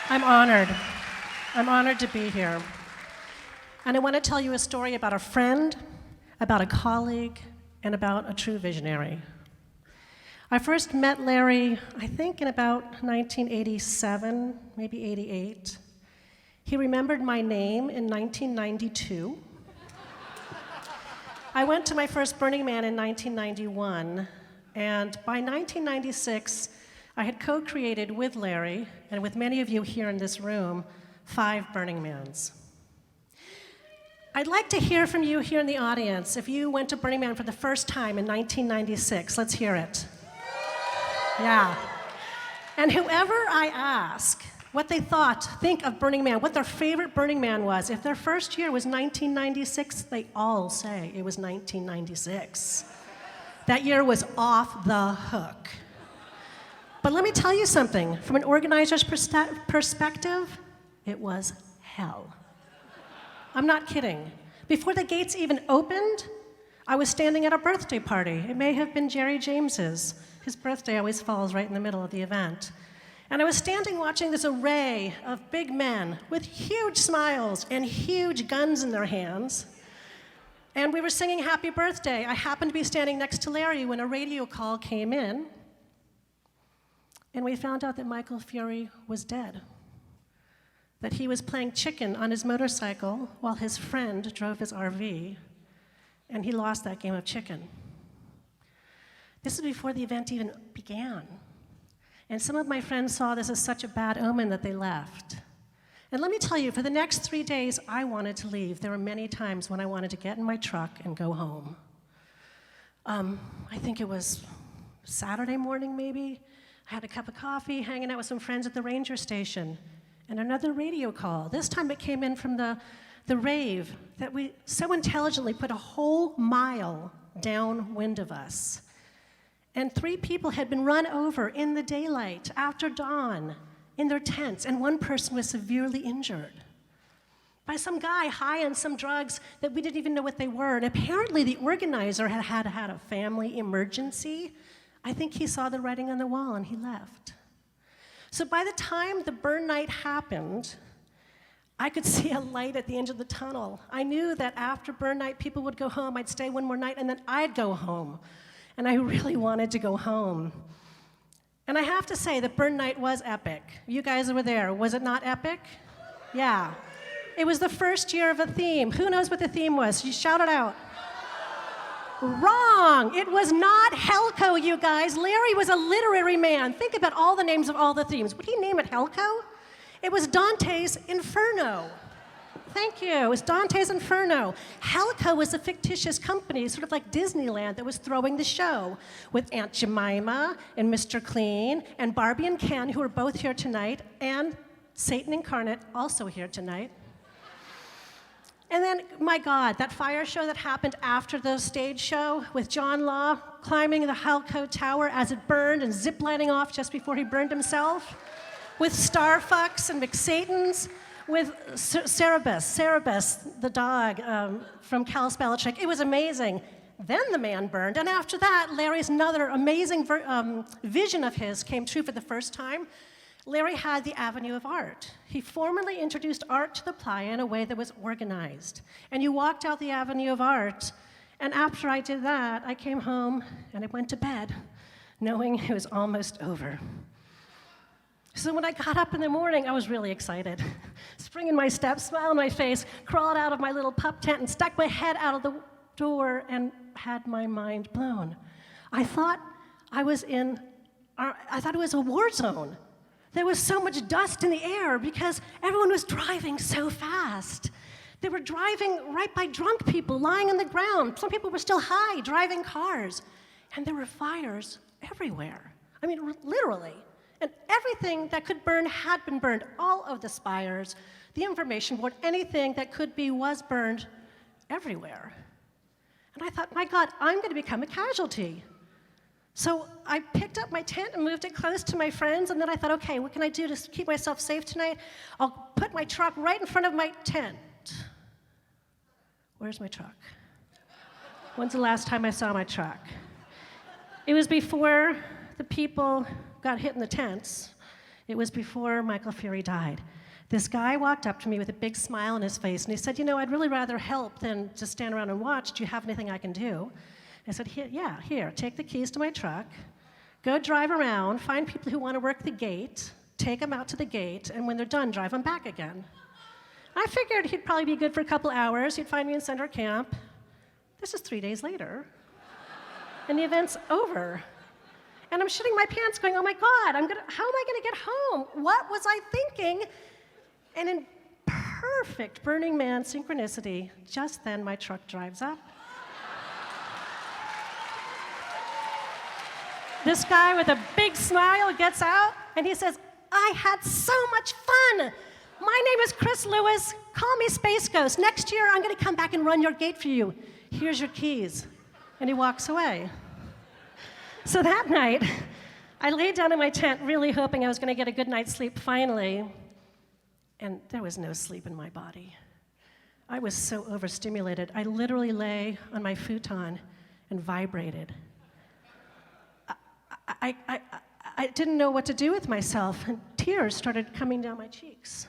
I'm honored. I'm honored to be here. And I want to tell you a story about a friend, about a colleague, and about a true visionary. I first met Larry, I think, in about 1987, maybe 88. He remembered my name in 1992. I went to my first Burning Man in 1991, and by 1996, I had co-created with Larry, and with many of you here in this room, 5 Burning Mans. I'd like to hear from you here in the audience if you went to Burning Man for the first time in 1996. Let's hear it. Yeah. And whoever I ask what they think of Burning Man, what their favorite Burning Man was, if their first year was 1996, they all say it was 1996. That year was off the hook. But let me tell you something, from an organizer's perspective, it was hell. I'm not kidding. Before the gates even opened, I was standing at a birthday party. It may have been Jerry James's. His birthday always falls right in the middle of the event. And I was standing watching this array of big men with huge smiles and huge guns in their hands. And we were singing Happy Birthday. I happened to be standing next to Larry when a radio call came in. And we found out that Michael Fury was dead. That he was playing chicken on his motorcycle while his friend drove his RV, and he lost that game of chicken. This is before the event even began. And some of my friends saw this as such a bad omen that they left. And let me tell you, for the next 3 days, I wanted to leave. There were many times when I wanted to get in my truck and go home. I think it was Saturday morning, maybe. I had a cup of coffee, hanging out with some friends at the ranger station, and another radio call. This time it came in from the rave that we so intelligently put a whole mile downwind of us. And 3 people had been run over in the daylight after dawn in their tents, and 1 person was severely injured by some guy high on some drugs that we didn't even know what they were. And apparently the organizer had a family emergency. I think he saw the writing on the wall and he left. So by the time the burn night happened, I could see a light at the end of the tunnel. I knew that after burn night, people would go home. I'd stay one more night, and then I'd go home. And I really wanted to go home. And I have to say that burn night was epic. You guys were there. Was it not epic? Yeah. It was the first year of a theme. Who knows what the theme was? You shout it out. Wrong! It was not Helco, you guys. Larry was a literary man. Think about all the names of all the themes. Would he name it Helco? It was Dante's Inferno. Thank you. It was Dante's Inferno. Helco was a fictitious company, sort of like Disneyland, that was throwing the show with Aunt Jemima and Mr. Clean and Barbie and Ken, who are both here tonight, and Satan incarnate, also here tonight. And then, my God, that fire show that happened after the stage show with John Law climbing the Helco Tower as it burned and ziplining off just before he burned himself, with Starfucks and McSatans, with Cerebus, the dog from Kalispell-Chick. It was amazing. Then the man burned, and after that, Larry's another amazing vision of his came true for the first time. Larry had the Avenue of Art. He formally introduced art to the playa in a way that was organized. And you walked out the Avenue of Art, and after I did that, I came home and I went to bed, knowing it was almost over. So when I got up in the morning, I was really excited. Spring in my step, smile on my face, crawled out of my little pup tent and stuck my head out of the door and had my mind blown. I thought it was a war zone. There was so much dust in the air because everyone was driving so fast. They were driving right by drunk people lying on the ground. Some people were still high, driving cars. And there were fires everywhere. I mean, literally. And everything that could burn had been burned. All of the spires, the information board, anything that could be was burned everywhere. And I thought, my God, I'm going to become a casualty. So I picked up my tent and moved it close to my friends, and then I thought, okay, what can I do to keep myself safe tonight? I'll put my truck right in front of my tent. Where's my truck? When's the last time I saw my truck? It was before the people got hit in the tents. It was before Michael Fury died. This guy walked up to me with a big smile on his face, and he said, I'd really rather help than just stand around and watch. Do you have anything I can do? I said, here, take the keys to my truck, go drive around, find people who want to work the gate, take them out to the gate, and when they're done, drive them back again. I figured he'd probably be good for a couple hours. He'd find me in center camp. This is 3 days later, and the event's over. And I'm shitting my pants going, oh my God, how am I gonna get home? What was I thinking? And in perfect Burning Man synchronicity, just then my truck drives up. This guy with a big smile gets out, and he says, I had so much fun. My name is Chris Lewis. Call me Space Ghost. Next year, I'm going to come back and run your gate for you. Here's your keys. And he walks away. So that night, I laid down in my tent, really hoping I was going to get a good night's sleep finally. And there was no sleep in my body. I was so overstimulated. I literally lay on my futon and vibrated. I didn't know what to do with myself, and tears started coming down my cheeks.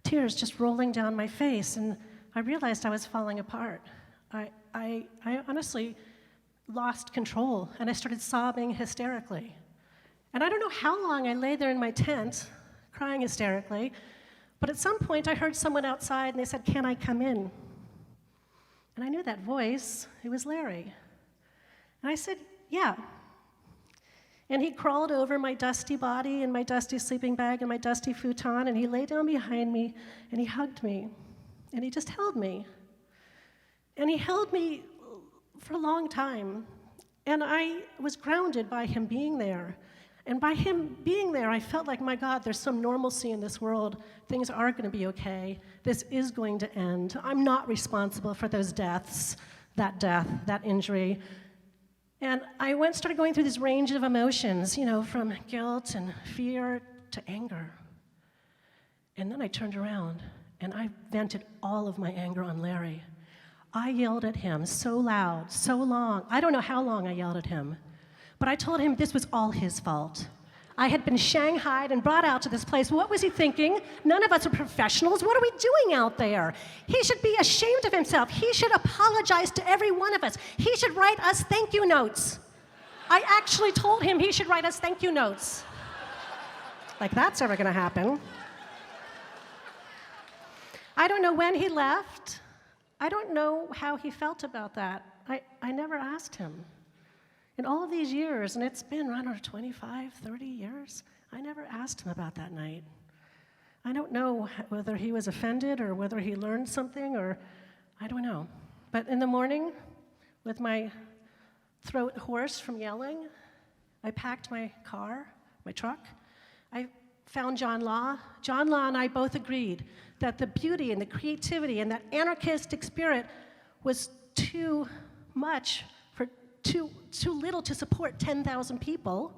Tears just rolling down my face, and I realized I was falling apart. I honestly lost control, and I started sobbing hysterically. And I don't know how long I lay there in my tent, crying hysterically, but at some point I heard someone outside, and they said, can I come in? And I knew that voice. It was Larry. And I said, yeah. And he crawled over my dusty body and my dusty sleeping bag and my dusty futon, and he lay down behind me, and he hugged me, and he just held me. And he held me for a long time, and I was grounded by him being there. And by him being there, I felt like, my God, there's some normalcy in this world. Things are going to be okay. This is going to end. I'm not responsible for those deaths, that death, that injury. And I started going through this range of emotions, from guilt and fear to anger. And then I turned around, and I vented all of my anger on Larry. I yelled at him so loud, so long. I don't know how long I yelled at him, but I told him this was all his fault. I had been shanghaied and brought out to this place. What was he thinking? None of us are professionals. What are we doing out there? He should be ashamed of himself. He should apologize to every one of us. He should write us thank you notes. I actually told him he should write us thank you notes. Like that's ever going to happen. I don't know when he left. I don't know how he felt about that. I never asked him. In all of these years, and it's been, 25, 30 years, I never asked him about that night. I don't know whether he was offended or whether he learned something, or I don't know. But in the morning, with my throat hoarse from yelling, I packed my car, my truck. I found John Law. John Law and I both agreed that the beauty and the creativity and that anarchistic spirit was too much for too little to support 10,000 people,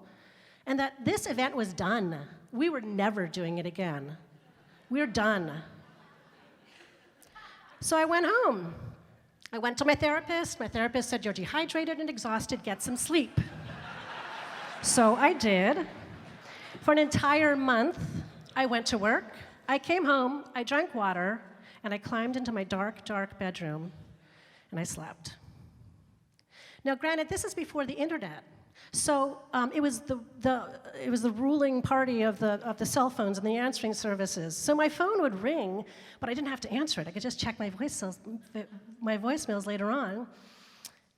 and that this event was done. We were never doing it again. We're done. So I went home. I went to my therapist. My therapist said, you're dehydrated and exhausted, get some sleep. So I did. For an entire month, I went to work, I came home, I drank water, and I climbed into my dark, dark bedroom, and I slept. Now, granted, this is before the internet, so it was the ruling party of the cell phones and the answering services. So my phone would ring, but I didn't have to answer it. I could just check my voicemails later on.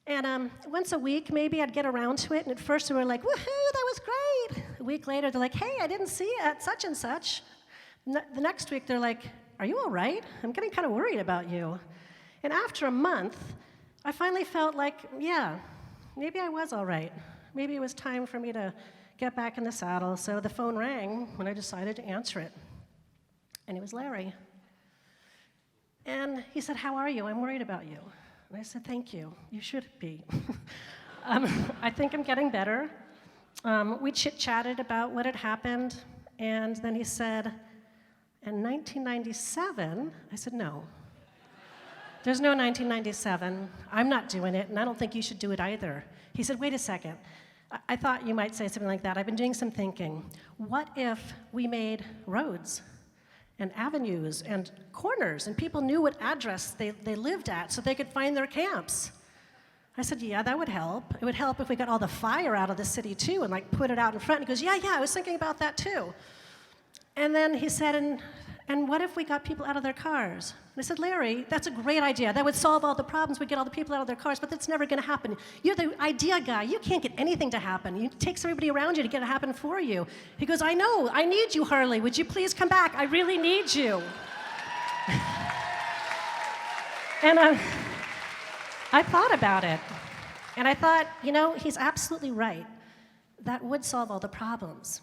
And once a week, maybe I'd get around to it, and at first they were like, woohoo, that was great. A week later, they're like, hey, I didn't see you at such and such. The next week, they're like, are you all right? I'm getting kind of worried about you. And after a month, I finally felt like, yeah, maybe I was all right. Maybe it was time for me to get back in the saddle. So the phone rang when I decided to answer it. And it was Larry. And he said, how are you? I'm worried about you. And I said, thank you. You should be. I think I'm getting better. We chit-chatted about what had happened. And then he said, in 1997, I said, no. There's no 1997. I'm not doing it, and I don't think you should do it either. He said, wait a second. I thought you might say something like that. I've been doing some thinking. What if we made roads and avenues and corners, and people knew what address they lived at so they could find their camps? I said, yeah, that would help. It would help if we got all the fire out of the city too and like put it out in front. And he goes, yeah, I was thinking about that too. And then he said, and what if we got people out of their cars? And I said, Larry, that's a great idea. That would solve all the problems. We'd get all the people out of their cars, but that's never going to happen. You're the idea guy. You can't get anything to happen. It takes everybody around you to get it happen for you. He goes, I know. I need you, Harley. Would you please come back? I really need you. And I thought about it. And I thought, he's absolutely right. That would solve all the problems.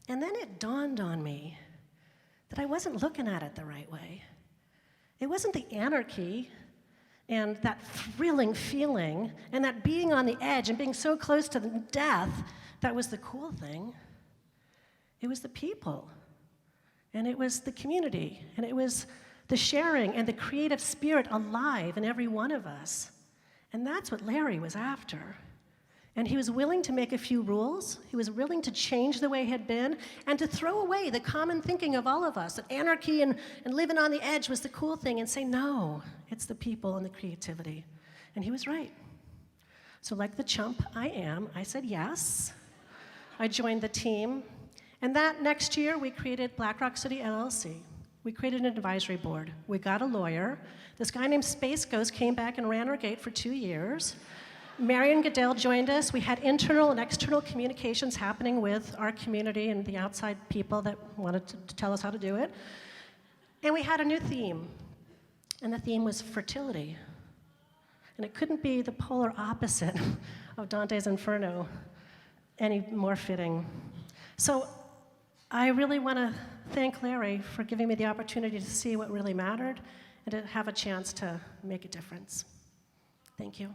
And then it dawned on me that I wasn't looking at it the right way. It wasn't the anarchy and that thrilling feeling and that being on the edge and being so close to death that was the cool thing. It was the people, and it was the community, and it was the sharing and the creative spirit alive in every one of us. And that's what Larry was after. And he was willing to make a few rules. He was willing to change the way he had been and to throw away the common thinking of all of us, that anarchy and living on the edge was the cool thing, and say, no, it's the people and the creativity. And he was right. So like the chump I am, I said yes. I joined the team. And that next year, we created Black Rock City LLC. We created an advisory board. We got a lawyer. This guy named Space Ghost came back and ran our gate for 2 years. Marion Goodell joined us. We had internal and external communications happening with our community and the outside people that wanted to tell us how to do it. And we had a new theme, and the theme was fertility. And it couldn't be the polar opposite of Dante's Inferno any more fitting. So I really want to thank Larry for giving me the opportunity to see what really mattered and to have a chance to make a difference. Thank you.